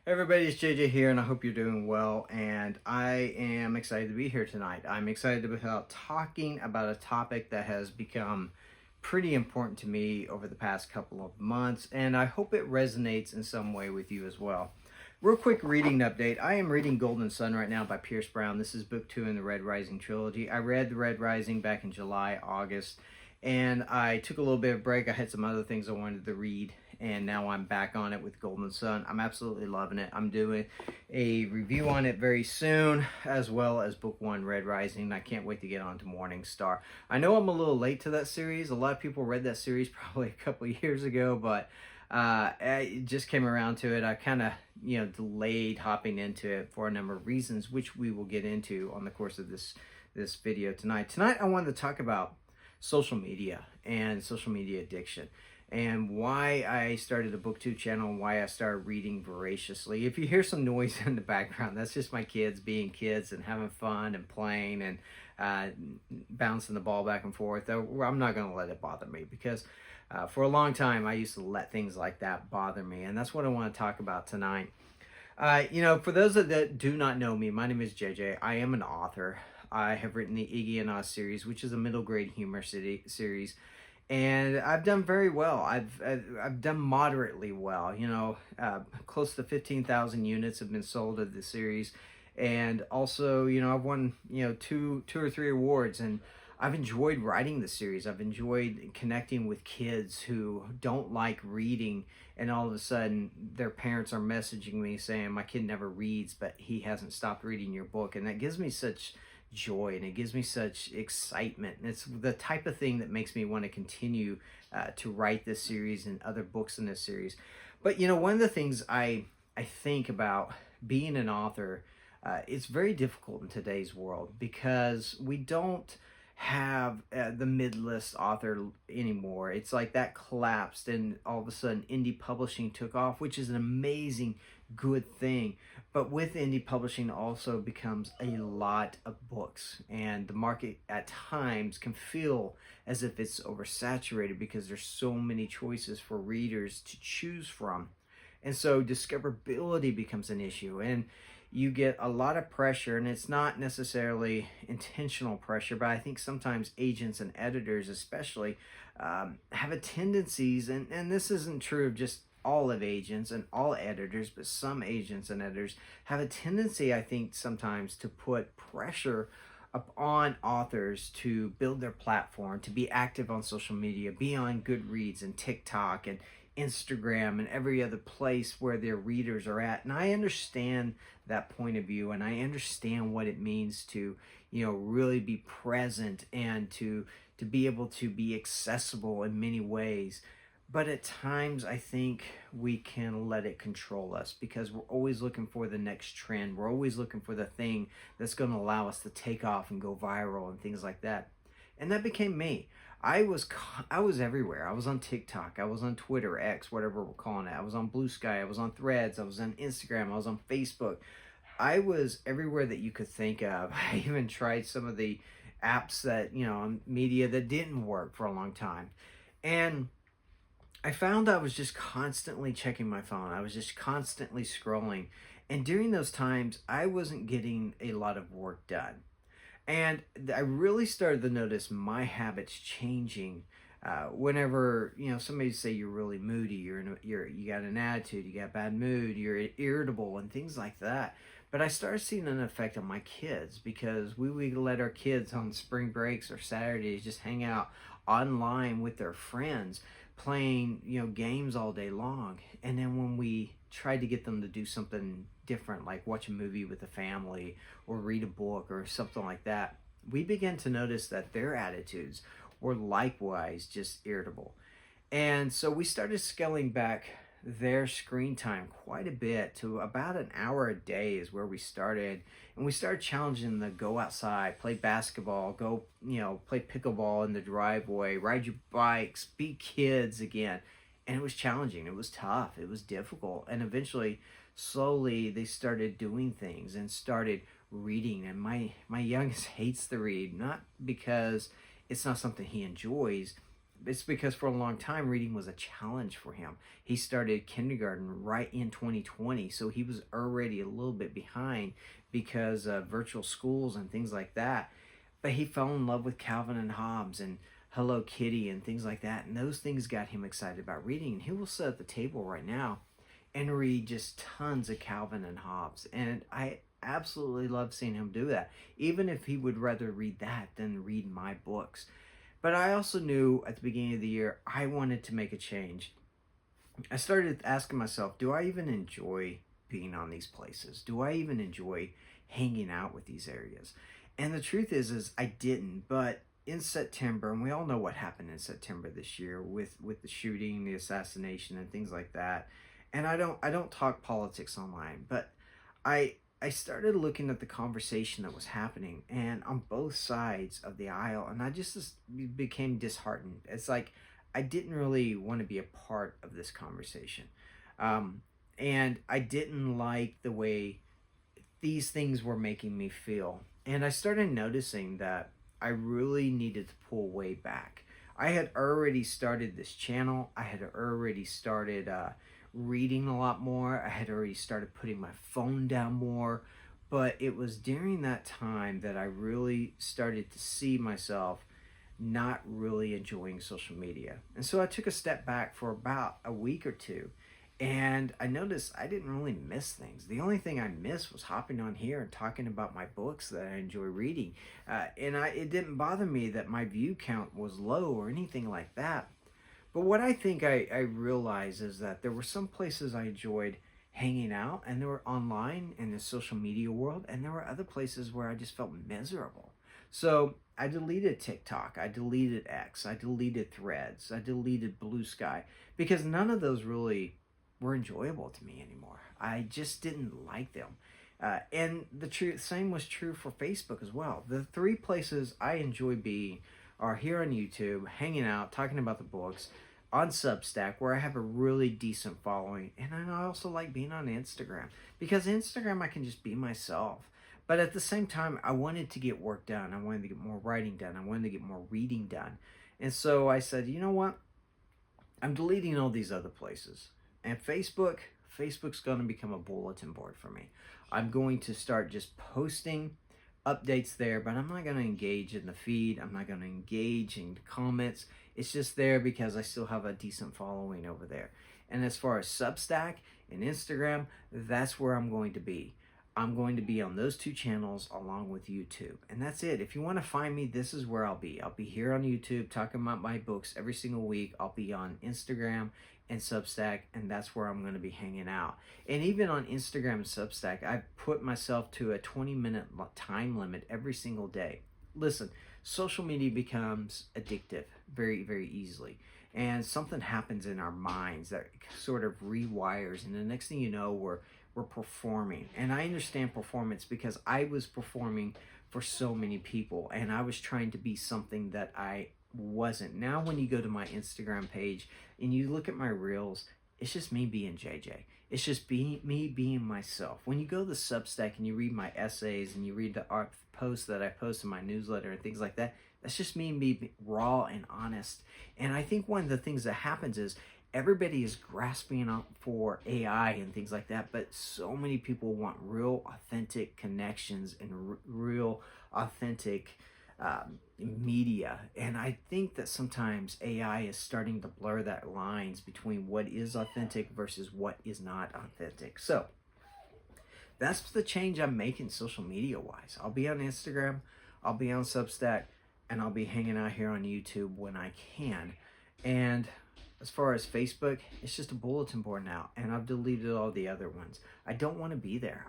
Everybody, it's JJ here, and I hope you're doing well. And I am excited to be here tonight. I'm excited about talking about a topic that has become pretty important to me over the past couple of months, and I hope it resonates in some way with you as well. Real quick reading update. I am reading Golden Sun right now by Pierce Brown. This is book 2 in the Red Rising trilogy. I read The Red Rising back in July, August, and I took a little bit of break. I had some other things I wanted to read, and now I'm back on it with Golden Sun. I'm absolutely loving it. I'm doing a review on it very soon, as well as book 1, Red Rising. I can't wait to get on to Morning Star. I know I'm a little late to that series. A lot of people read that series probably a couple of years ago, but I just came around to it. I kind of, delayed hopping into it for a number of reasons, which we will get into on the course of this video tonight. Tonight, I wanted to talk about social media and social media addiction, and why I started a booktube channel and why I started reading voraciously. If you hear some noise in the background, that's just my kids being kids and having fun and playing and bouncing the ball back and forth. I'm not going to let it bother me, because for a long time I used to let things like that bother me, and that's what I want to talk about tonight. For those that do not know me, my name is JJ. I am an author. I have written the Iggy and Oz series, which is a middle grade humor series, and I've done very well. I've done moderately well. Close to 15,000 units have been sold of the series, and also, I've won two or three awards, and I've enjoyed writing the series. I've enjoyed connecting with kids who don't like reading, and all of a sudden their parents are messaging me saying, my kid never reads, but he hasn't stopped reading your book. And that gives me such joy, and it gives me such excitement. And it's the type of thing that makes me want to continue to write this series and other books in this series. But one of the things I think about being an author, it's very difficult in today's world, because we don't have the mid-list author anymore. It's like that collapsed, and all of a sudden indie publishing took off, which is an amazing good thing. But with indie publishing also becomes a lot of books, and the market at times can feel as if it's oversaturated, because there's so many choices for readers to choose from. And so discoverability becomes an issue, and you get a lot of pressure, and it's not necessarily intentional pressure, but I think sometimes agents and editors especially have a tendencies, and this isn't true of just all of agents and all editors, but some agents and editors have a tendency, I think, sometimes to put pressure upon authors to build their platform, to be active on social media, be on Goodreads and TikTok and Instagram and every other place where their readers are at. And I understand that point of view, and I understand what it means to, really be present and to be able to be accessible in many ways. But at times, I think we can let it control us, because we're always looking for the next trend. We're always looking for the thing that's going to allow us to take off and go viral and things like that. And that became me. I was everywhere. I was on TikTok. I was on Twitter, X, whatever we're calling it. I was on Blue Sky. I was on Threads. I was on Instagram. I was on Facebook. I was everywhere that you could think of. I even tried some of the apps that, media that didn't work for a long time. And I found I was just constantly checking my phone. I was just constantly scrolling. And during those times, I wasn't getting a lot of work done. And I really started to notice my habits changing whenever, somebody say you're really moody, you got an attitude, you got bad mood, you're irritable and things like that. But I started seeing an effect on my kids, because we would let our kids on spring breaks or Saturdays just hang out online with their friends, playing, games all day long. And then when we tried to get them to do something different, like watch a movie with the family or read a book or something like that, we began to notice that their attitudes were likewise just irritable. And so we started scaling back their screen time quite a bit to about an hour a day is where we started. And we started challenging them to go outside, play basketball, go, play pickleball in the driveway, ride your bikes, be kids again. And it was challenging. It was tough. It was difficult. And eventually, slowly, they started doing things and started reading. And my youngest hates to read, not because it's not something he enjoys, it's because for a long time reading was a challenge for him. He started kindergarten right in 2020, so he was already a little bit behind because of virtual schools and things like that. But he fell in love with Calvin and Hobbes and Hello Kitty and things like that, and those things got him excited about reading. And he will sit at the table right now and read just tons of Calvin and Hobbes, and I absolutely love seeing him do that, even if he would rather read that than read my books. But I also knew at the beginning of the year I wanted to make a change. I started asking myself, do I even enjoy being on these places? Do I even enjoy hanging out with these areas? And the truth is I didn't. But in September, and we all know what happened in September this year with the shooting, the assassination, and things like that. And I don't talk politics online, but I started looking at the conversation that was happening and on both sides of the aisle, and I just became disheartened. It's like I didn't really want to be a part of this conversation. And I didn't like the way these things were making me feel. And I started noticing that I really needed to pull way back. I had already started this channel. I had already started reading a lot more. I had already started putting my phone down more. But it was during that time that I really started to see myself not really enjoying social media. And so I took a step back for about a week or two. And I noticed I didn't really miss things. The only thing I missed was hopping on here and talking about my books that I enjoy reading. It didn't bother me that my view count was low or anything like that. But what I think I realized is that there were some places I enjoyed hanging out, and they were online in the social media world, and there were other places where I just felt miserable. So I deleted TikTok, I deleted X, I deleted Threads, I deleted Blue Sky, because none of those really were enjoyable to me anymore. I just didn't like them. And the same was true for Facebook as well. The three places I enjoy being are here on YouTube, hanging out, talking about the books, on Substack, where I have a really decent following, and I also like being on Instagram, because Instagram I can just be myself. But at the same time, I wanted to get work done. I wanted to get more writing done. I wanted to get more reading done. And so I said, you know what? I'm deleting all these other places. And Facebook's going to become a bulletin board for me. I'm going to start just posting updates there, but I'm not going to engage in the feed. I'm not going to engage in comments. It's just there because I still have a decent following over there. And as far as Substack and Instagram, that's where I'm going to be. I'm going to be on those two channels along with YouTube. And that's it. If you want to find me, this is where I'll be. I'll be here on YouTube talking about my books every single week. I'll be on Instagram and Substack, and that's where I'm going to be hanging out. And even on Instagram and Substack, I've put myself to a 20-minute time limit every single day. Listen, social media becomes addictive very, very easily. And something happens in our minds that sort of rewires, and the next thing you know, we're performing. And I understand performance because I was performing for so many people, and I was trying to be something that I wasn't. Now when you go to my Instagram page and you look at my reels, it's just me being JJ. It's just me being myself. When you go to the Substack and you read my essays and you read the art posts that I post in my newsletter and things like that, that's just me being raw and honest. And I think one of the things that happens is everybody is grasping up for AI and things like that, but so many people want real authentic connections and real authentic media. And I think that sometimes AI is starting to blur that lines between what is authentic versus what is not authentic. So that's the change I'm making social media wise. I'll be on Instagram, I'll be on Substack, and I'll be hanging out here on YouTube when I can. And as far as Facebook, it's just a bulletin board now, and I've deleted all the other ones. I don't want to be there.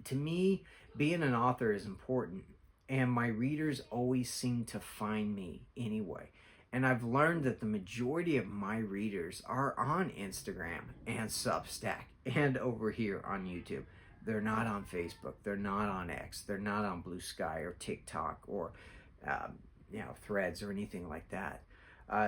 To me, being an author is important, and my readers always seem to find me anyway. And I've learned that the majority of my readers are on Instagram and Substack and over here on YouTube. They're not on Facebook. They're not on X. They're not on Blue Sky or TikTok or Threads or anything like that.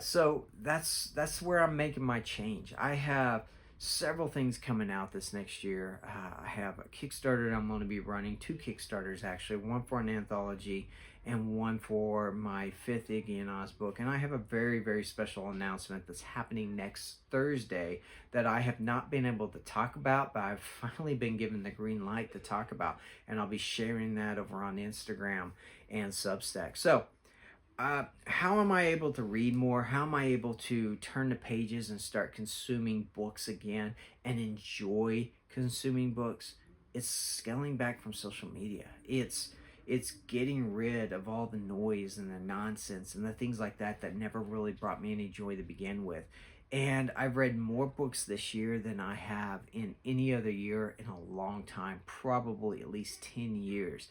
So that's where I'm making my change. I have several things coming out this next year. I have a Kickstarter I'm going to be running, two Kickstarters actually, one for an anthology and one for my fifth Iggy and Oz book. And I have a very, very special announcement that's happening next Thursday that I have not been able to talk about, but I've finally been given the green light to talk about. And I'll be sharing that over on Instagram and Substack. So, how am I able to read more? How am I able to turn the pages and start consuming books again and enjoy consuming books? It's scaling back from social media. It's getting rid of all the noise and the nonsense and the things like that that never really brought me any joy to begin with. And I've read more books this year than I have in any other year in a long time, probably at least 10 years.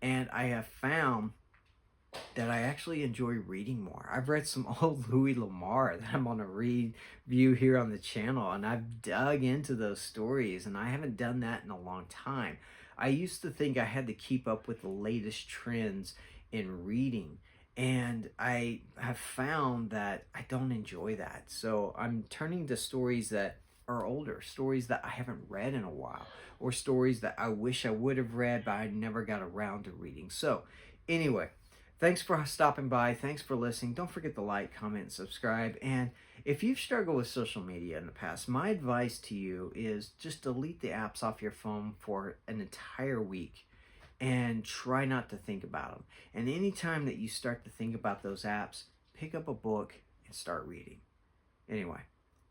And I have found that I actually enjoy reading more. I've read some old Louis L'Amour that I'm on a review here on the channel, and I've dug into those stories, and I haven't done that in a long time. I used to think I had to keep up with the latest trends in reading, and I have found that I don't enjoy that. So I'm turning to stories that are older, stories that I haven't read in a while, or stories that I wish I would have read, but I never got around to reading. So anyway, thanks for stopping by. Thanks for listening. Don't forget to like, comment, and subscribe. And if you've struggled with social media in the past, my advice to you is just delete the apps off your phone for an entire week and try not to think about them. And anytime that you start to think about those apps, pick up a book and start reading. Anyway,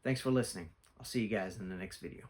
thanks for listening. I'll see you guys in the next video.